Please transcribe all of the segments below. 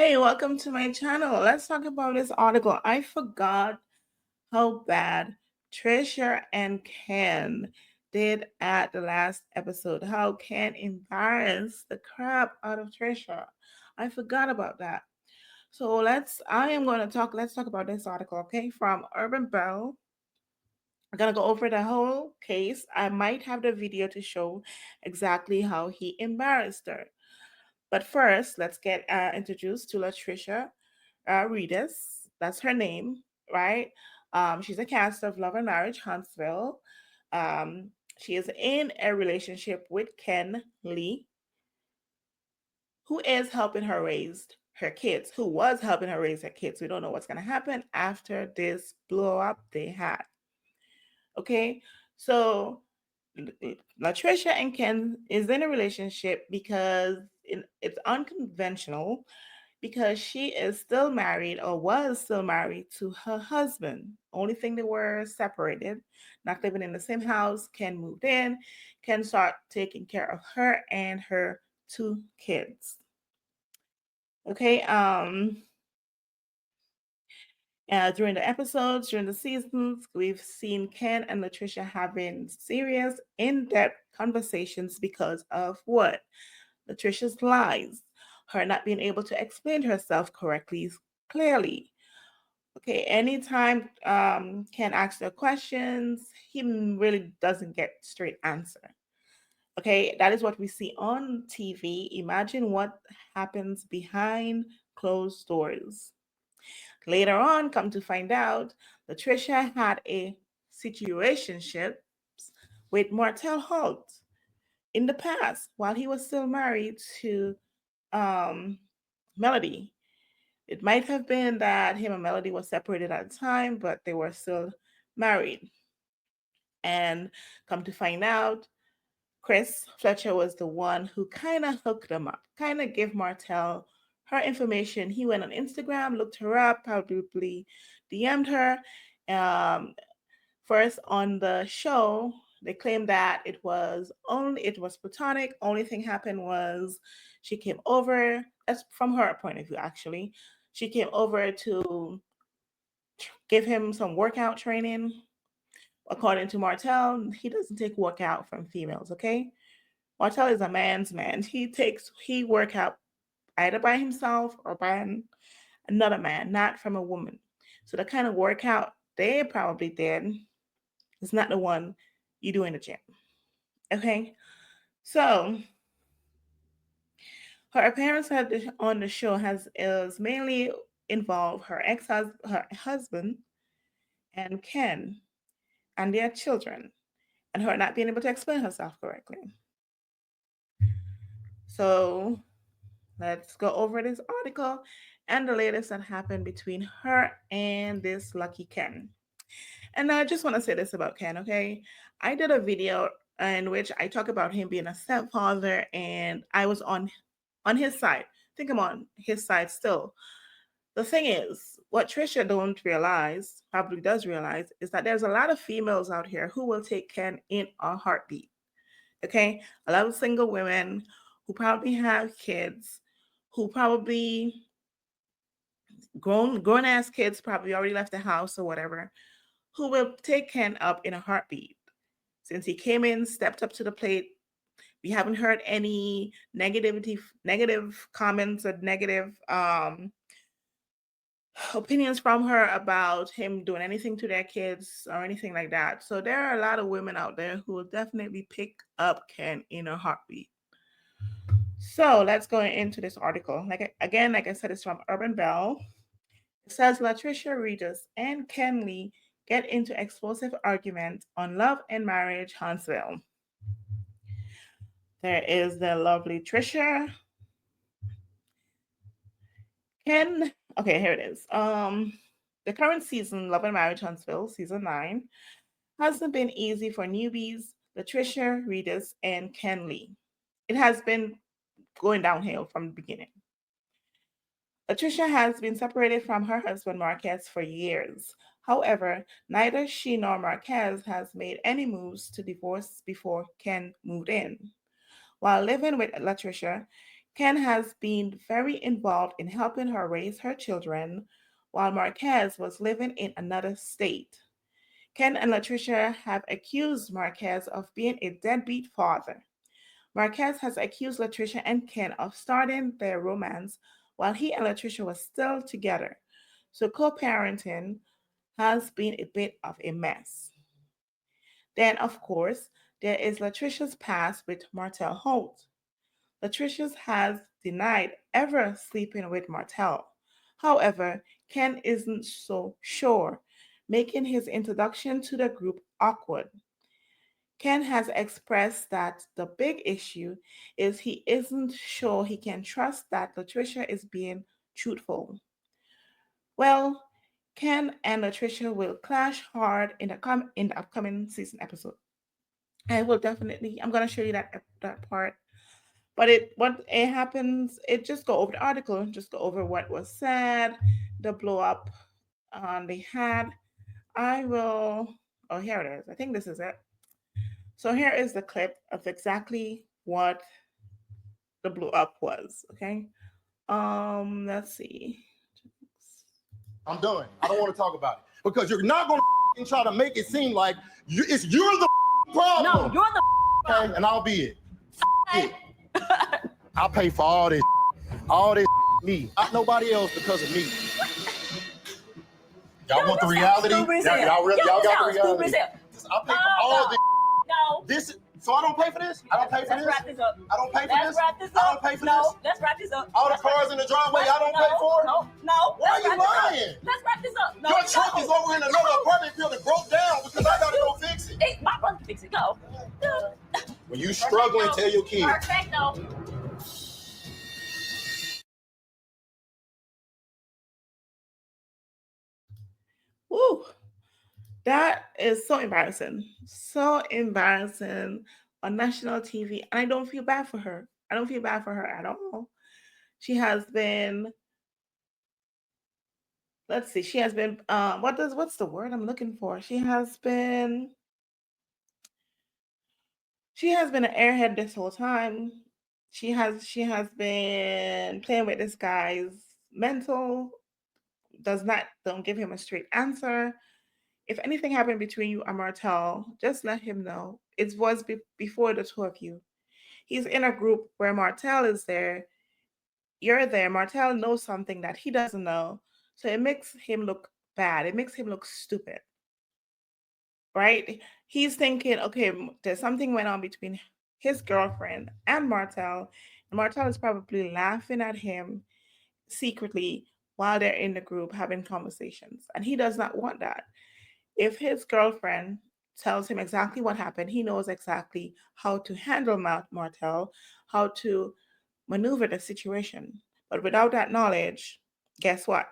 Hey, welcome to my channel. Let's talk about this article. I forgot how bad Trisha and Ken did at the last episode. How Ken embarrassed the crap out of Trisha. I forgot about that. So let's talk about this article, okay? From Urban Bell. I'm gonna go over the whole case. I might have the video to show exactly how he embarrassed her. But first, let's get introduced to Latricia Reedus. That's her name, right? She's a cast of Love and Marriage Huntsville. Um, she is in a relationship with Ken Lee, who is helping her raise her kids, who was helping her raise her kids. We don't know what's going to happen after this blow up they had. Okay, so Latricia and Ken is in a relationship because it's unconventional because she is still married or was still married to her husband. Only thing they were separated, not living in the same house. Ken moved in. Ken start taking care of her and her two kids. Okay. During the episodes, during the seasons, we've seen Ken and Latricia having serious, in-depth conversations because of what? Latricia's lies, her not being able to explain herself correctly, clearly. Okay, anytime Ken asks her questions, he really doesn't get straight answer. Okay, that is what we see on TV. Imagine what happens behind closed doors. Later on, come to find out, Latricia had a situationship with Martel Holt in the past while he was still married to um, Melody. It might have been that him and Melody were separated at the time, but they were still married. And come to find out, Chris Fletcher was the one who kind of hooked them up, kind of gave Martel her information. He went on Instagram, looked her up, probably DM'd her. Um, First on the show, they claimed that it was platonic. Only thing happened was she came over. That's from her point of view, actually. She came over to give him some workout training. According to Martel, he doesn't take workout from females. Okay, Martel is a man's man. He work out either by himself or by another man, not from a woman. So the kind of workout they probably did is not the one you do in the gym. Okay, so her appearance on the show has is mainly involved her husband and Ken and their children, and her not being able to explain herself correctly. So let's go over this article and the latest that happened between her and this lucky Ken. And I just want to say this about Ken, okay? I did a video in which I talk about him being a stepfather, and I was on his side. I think I'm on his side still. The thing is, what Trisha don't realize, probably does realize, is that there's a lot of females out here who will take Ken in a heartbeat. Okay, a lot of single women who probably have kids, who probably grown ass kids, probably already left the house or whatever, who will take Ken up in a heartbeat. Since he came in, stepped up to the plate, we haven't heard any negative comments or negative opinions from her about him doing anything to their kids or anything like that. So there are a lot of women out there who will definitely pick up Ken in a heartbeat. So let's go into this article. Like I said, it's from Urban Bell. It says Latricia Regis and Ken Lee get into explosive argument on Love and Marriage Huntsville. There is the lovely Trisha. Ken, okay, here it is. The current season, Love and Marriage Huntsville, season 9, hasn't been easy for newbies, Latricia Regis and Ken Lee. It has been going downhill from the beginning. Latricia has been separated from her husband Marquez for years. However, neither she nor Marquez has made any moves to divorce before Ken moved in. While living with Latricia, Ken has been very involved in helping her raise her children while Marquez was living in another state. Ken and Latricia have accused Marquez of being a deadbeat father. Marquez has accused Latricia and Ken of starting their romance while he and Latricia were still together. So co parenting has been a bit of a mess. Then, of course, there is Latricia's past with Martel Holt. Latricia has denied ever sleeping with Martel. However, Ken isn't so sure, making his introduction to the group awkward. Ken has expressed that the big issue is he isn't sure he can trust that Latricia is being truthful. Well, Ken and Latricia will clash hard in the upcoming season episode. I will definitely. I'm gonna show you that part. But what it happens, it just go over the article, just go over what was said, the blow up they had. I will. Oh, here it is. I think this is it. So here is the clip of exactly what the blow up was. Okay. Let's see. I'm done. I don't want to talk about it because you're not going to try to make it seem like you're the problem. No, you're the problem. Okay, and I'll be it. It. I pay for all this. All this me. Not nobody else because of me. Y'all want the reality? Y'all got the reality. I pay for all this. No. This. So I don't pay for this? I don't pay for this? Let's wrap this up. I don't pay for Let's this? wrap this up. I don't pay for no, this? let's wrap this up. All the cars in the driveway I don't pay for? No. Why are you lying? Let's wrap this up. No, your truck is over in another apartment building broke down because I gotta go fix it. Hey, my brother fix it. Go. When you struggling, tell your kids. Perfecto. Woo. That is so embarrassing. So embarrassing on national TV. And I don't feel bad for her. I don't feel bad for her at all. She has been, let's see, she has been what's the word I'm looking for? She has been an airhead this whole time. She has been playing with this guy's mental, don't give him a straight answer. If anything happened between you and Martel, just let him know. It was before the two of you. He's in a group where Martel is there. You're there. Martel knows something that he doesn't know. So it makes him look bad. It makes him look stupid. Right? He's thinking, okay, there's something went on between his girlfriend and Martel. And Martel is probably laughing at him secretly while they're in the group having conversations. And he does not want that. If his girlfriend tells him exactly what happened, he knows exactly how to handle Martel, how to maneuver the situation. But without that knowledge, guess what?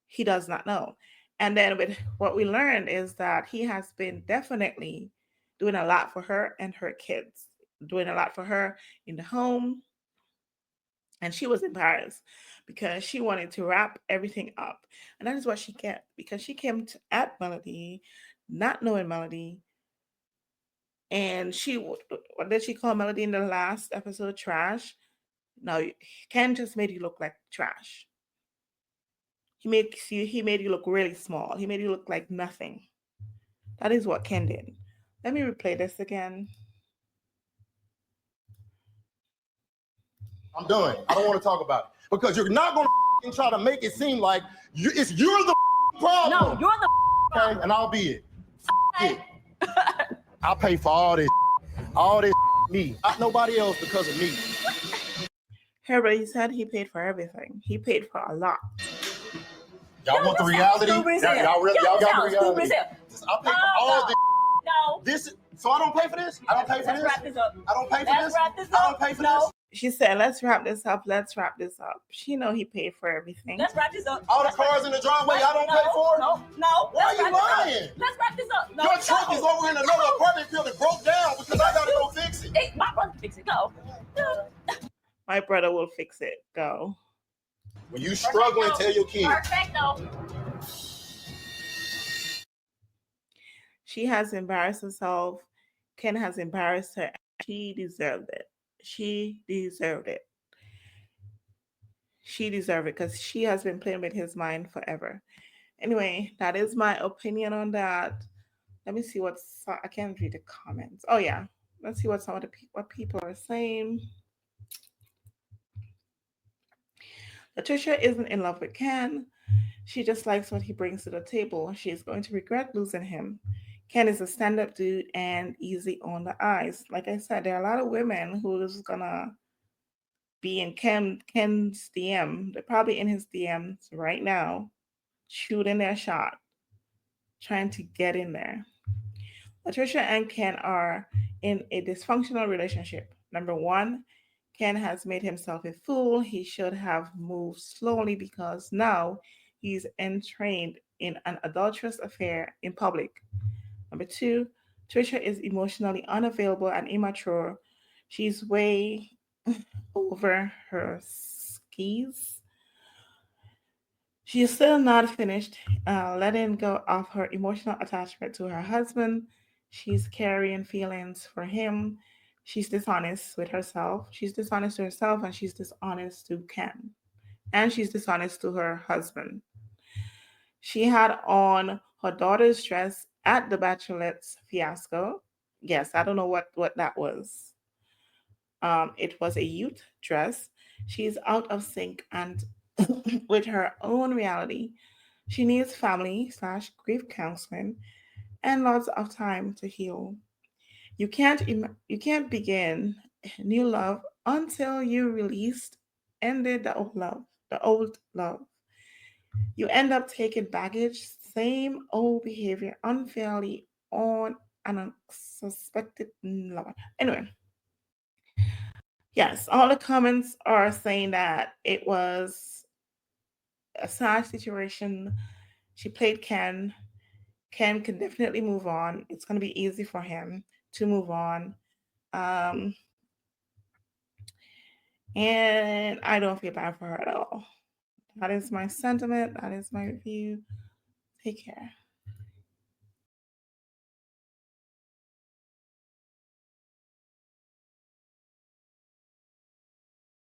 He does not know. And then with what we learned is that he has been definitely doing a lot for her and her kids, doing a lot for her in the home. And she was embarrassed because she wanted to wrap everything up. And that is what she kept because she came at Melody, not knowing Melody. And what did she call Melody in the last episode? Trash. No, Ken just made you look like trash. He made you look really small. He made you look like nothing. That is what Ken did. Let me replay this again. I'm done. I don't want to talk about it because you're not going to try to make it seem like you're the problem. No, you're the problem. Okay, and I'll be it. It. I pay for all this me. Not nobody else because of me. He said he paid for everything. He paid for a lot. Y'all want the reality? Y'all got the reality. I pay for all this. So I don't pay for this? I don't pay for this? Let's wrap this up. I don't pay for this? Wrap this up. I don't pay for this? She said, let's wrap this up. Let's wrap this up. She know he paid for everything. Let's wrap this up. All the cars in the driveway I don't pay for? No. Why are you lying? Let's wrap this up. Your truck is over in another apartment building broke down because I gotta go fix it. Hey, my brother fix it. Go. My brother will fix it. Go. When you struggling, tell your kids. Perfecto. She has embarrassed herself. Ken has embarrassed her. She deserved it. She deserved it. she deserves it because she has been playing with his mind forever. Anyway, that is my opinion on that. Let me see what's. I can't read the comments. Oh yeah, let's see what some of the what people are saying. Latricia isn't in love with Ken. She just likes what he brings to the table. She is going to regret losing him. Ken is a stand-up dude and easy on the eyes. Like I said, there are a lot of women who's gonna be in Ken's DM. They're probably in his DMs right now, shooting their shot, trying to get in there. Patricia and Ken are in a dysfunctional relationship. Number one, Ken has made himself a fool. He should have moved slowly because now he's entrained in an adulterous affair in public. Number two, Trisha is emotionally unavailable and immature. She's way over her skis. She is still not finished letting go of her emotional attachment to her husband. She's carrying feelings for him. She's dishonest with herself. She's dishonest to herself and she's dishonest to Ken. And she's dishonest to her husband. She had on her daughter's dress at the bachelette's fiasco. Yes, I don't know what that was. It was a youth dress. She's out of sync and with her own reality. She needs family slash grief counseling and lots of time to heal. You can't begin new love until you released ended the old love. The old love. You end up taking baggage, same old behavior unfairly on an unsuspected lover. Anyway, yes, all the comments are saying that it was a sad situation. She played Ken. Ken can definitely move on. It's going to be easy for him to move on. Um, and I don't feel bad for her at all. That is my sentiment. That is my review. Take care.